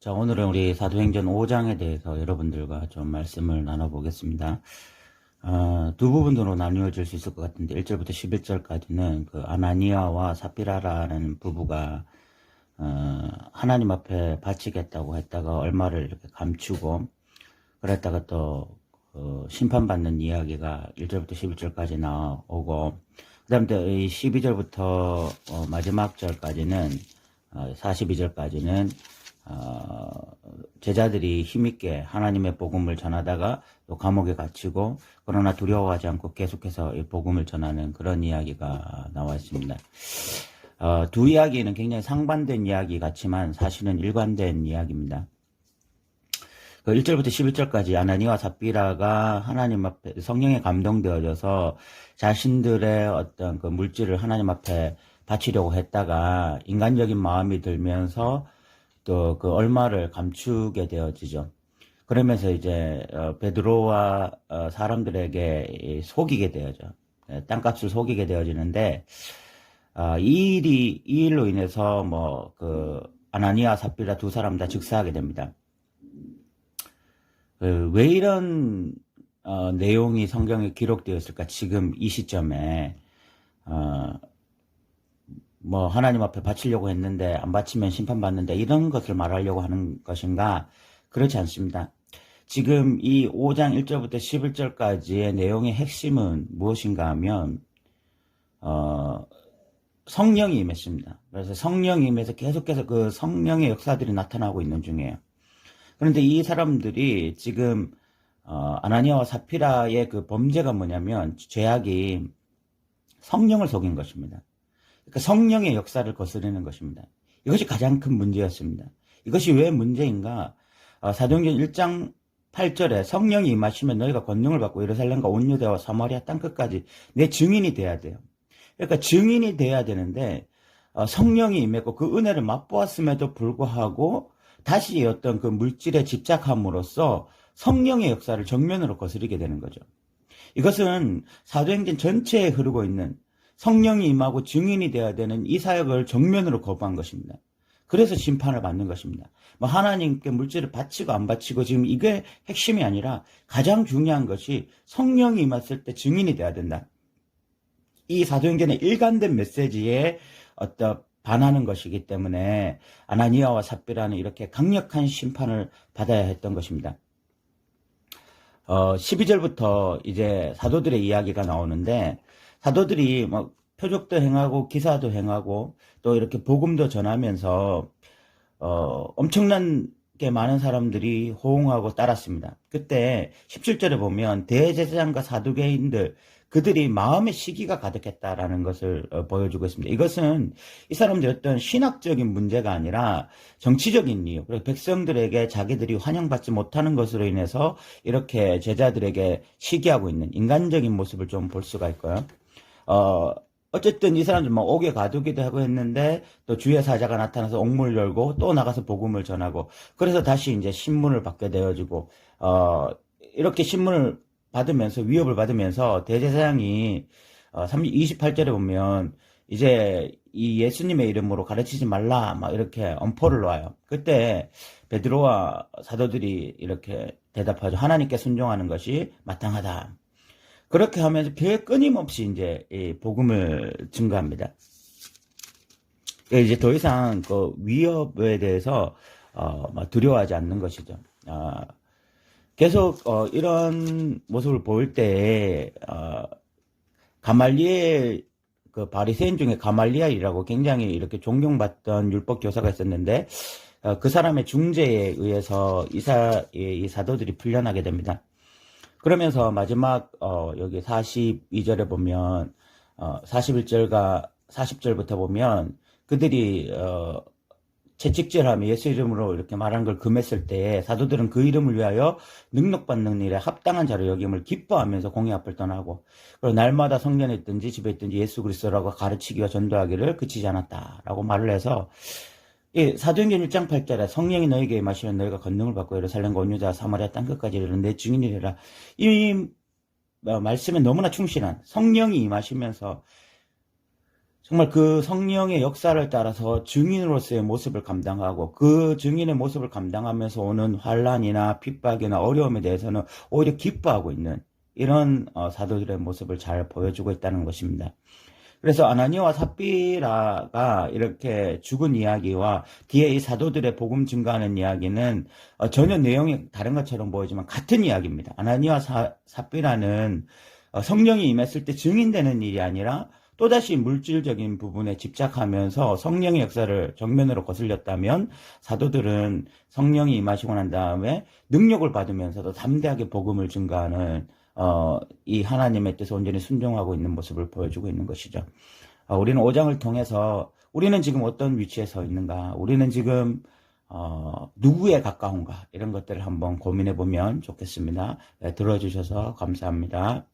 자, 오늘은 우리 사도행전 5장에 대해서 여러분들과 좀 말씀을 나눠보겠습니다. 두 부분으로 나뉘어질 수 있을 것 같은데 1절부터 11절까지는 그 아나니아와 사피라라는 부부가 하나님 앞에 바치겠다고 했다가 얼마를 이렇게 감추고 그랬다가 또 심판받는 이야기가 1절부터 11절까지 나오고 그 다음에 12절부터 마지막 절까지는 42절까지는 제자들이 힘있게 하나님의 복음을 전하다가 또 감옥에 갇히고 그러나 두려워하지 않고 계속해서 이 복음을 전하는 그런 이야기가 나와 있습니다. 두 이야기는 굉장히 상반된 이야기 같지만 사실은 일관된 이야기입니다. 그 1절부터 11절까지 아나니와 삽비라가 하나님 앞에 성령에 감동되어져서 자신들의 어떤 그 물질을 하나님 앞에 바치려고 했다가 인간적인 마음이 들면서 또 그 얼마를 감추게 되어지죠. 그러면서 이제 베드로와 사람들에게 속이게 되어져. 땅값을 속이게 되어지는데 이 일로 인해서 뭐 그 아나니아 삽비라 두 사람 다 즉사하게 됩니다. 왜 이런 내용이 성경에 기록되었을까? 지금 이 시점에 뭐 하나님 앞에 바치려고 했는데 안 바치면 심판받는데 이런 것을 말하려고 하는 것인가? 그렇지 않습니다. 지금 이 5장 1절부터 11절까지의 내용의 핵심은 무엇인가 하면 성령이 임했습니다. 그래서 성령이 임해서 계속해서 그 성령의 역사들이 나타나고 있는 중이에요. 그런데 이 사람들이 지금 아나니아와 사피라의 그 범죄가 뭐냐면 죄악이 성령을 속인 것입니다. 그러니까 성령의 역사를 거스르는 것입니다. 이것이 가장 큰 문제였습니다. 이것이 왜 문제인가? 사도행전 1장 8절에 성령이 임하시면 너희가 권능을 받고 예루살렘과 온 유대와 사마리아 땅끝까지 내 증인이 돼야 돼요. 그러니까 증인이 돼야 되는데 성령이 임했고 그 은혜를 맛보았음에도 불구하고 다시 어떤 그 물질에 집착함으로써 성령의 역사를 정면으로 거스르게 되는 거죠. 이것은 사도행전 전체에 흐르고 있는 성령이 임하고 증인이 되어야 되는 이 사역을 정면으로 거부한 것입니다. 그래서 심판을 받는 것입니다. 뭐 하나님께 물질을 바치고 안 바치고 지금 이게 핵심이 아니라 가장 중요한 것이 성령이 임했을 때 증인이 되어야 된다. 이 사도행전의 일관된 메시지에 반하는 것이기 때문에 아나니아와 삽비라는 이렇게 강력한 심판을 받아야 했던 것입니다. 12절부터 이제 사도들의 이야기가 나오는데 사도들이 뭐 표적도 행하고 기사도 행하고 또 이렇게 복음도 전하면서 엄청나게 많은 사람들이 호응하고 따랐습니다. 그때 17절에 보면 대제사장과 사두개인들 그들이 마음의 시기가 가득했다라는 것을 보여주고 있습니다. 이것은 이 사람들이 어떤 신학적인 문제가 아니라 정치적인 이유, 그리고 백성들에게 자기들이 환영받지 못하는 것으로 인해서 이렇게 제자들에게 시기하고 있는 인간적인 모습을 좀 볼 수가 있고요. 어쨌든 이 사람들 뭐 옥에 가두기도 하고 했는데 또 주의 사자가 나타나서 옥문을 열고 또 나가서 복음을 전하고 그래서 다시 이제 신문을 받게 되어지고 이렇게 신문을 받으면서 위협을 받으면서 대제사장이 28절에 보면 이제 이 예수님의 이름으로 가르치지 말라 막 이렇게 엄포를 놓아요. 그때 베드로와 사도들이 이렇게 대답하죠. 하나님께 순종하는 것이 마땅하다. 그렇게 하면서 끊임없이 이제 이 복음을 증거합니다. 이제 더 이상 그 위협에 대해서 두려워하지 않는 것이죠. 계속 이런 모습을 보일 때 가말리엘 그 바리새인 중에 가말리엘이라고 굉장히 이렇게 존경받던 율법 교사가 있었는데 그 사람의 중재에 의해서 이 사도들이 풀려나게 됩니다. 그러면서 마지막 여기 42절에 보면 41절과 40절부터 보면 그들이 채찍질하며 예수 이름으로 이렇게 말한 걸 금했을 때 사도들은 그 이름을 위하여 능력받는 일에 합당한 자로 여김을 기뻐하면서 공의 앞을 떠나고 그리고 날마다 성전에 있든지 집에 있든지 예수 그리스도라고 가르치기와 전도하기를 그치지 않았다라고 말을 해서 이 사도행전 1장 8절에 성령이 너에게 임하시면 너희가 권능을 받고 예루살렘과 온 유다 사마리아 땅끝까지 이르는 내 증인이 되라. 이 말씀에 너무나 충실한 성령이 임하시면서 정말 그 성령의 역사를 따라서 증인으로서의 모습을 감당하고 그 증인의 모습을 감당하면서 오는 환란이나 핍박이나 어려움에 대해서는 오히려 기뻐하고 있는 이런 사도들의 모습을 잘 보여주고 있다는 것입니다. 그래서 아나니아와 삽비라가 이렇게 죽은 이야기와 뒤에 이 사도들의 복음 증가하는 이야기는 전혀 내용이 다른 것처럼 보이지만 같은 이야기입니다. 아나니아와 삽비라는 성령이 임했을 때 증인되는 일이 아니라 또다시 물질적인 부분에 집착하면서 성령의 역사를 정면으로 거슬렸다면, 사도들은 성령이 임하시고 난 다음에 능력을 받으면서도 담대하게 복음을 증가하는 이 하나님의 뜻에 온전히 순종하고 있는 모습을 보여주고 있는 것이죠. 우리는 5장을 통해서 우리는 지금 어떤 위치에 서 있는가, 우리는 지금 누구에 가까운가, 이런 것들을 한번 고민해 보면 좋겠습니다. 네, 들어주셔서 감사합니다.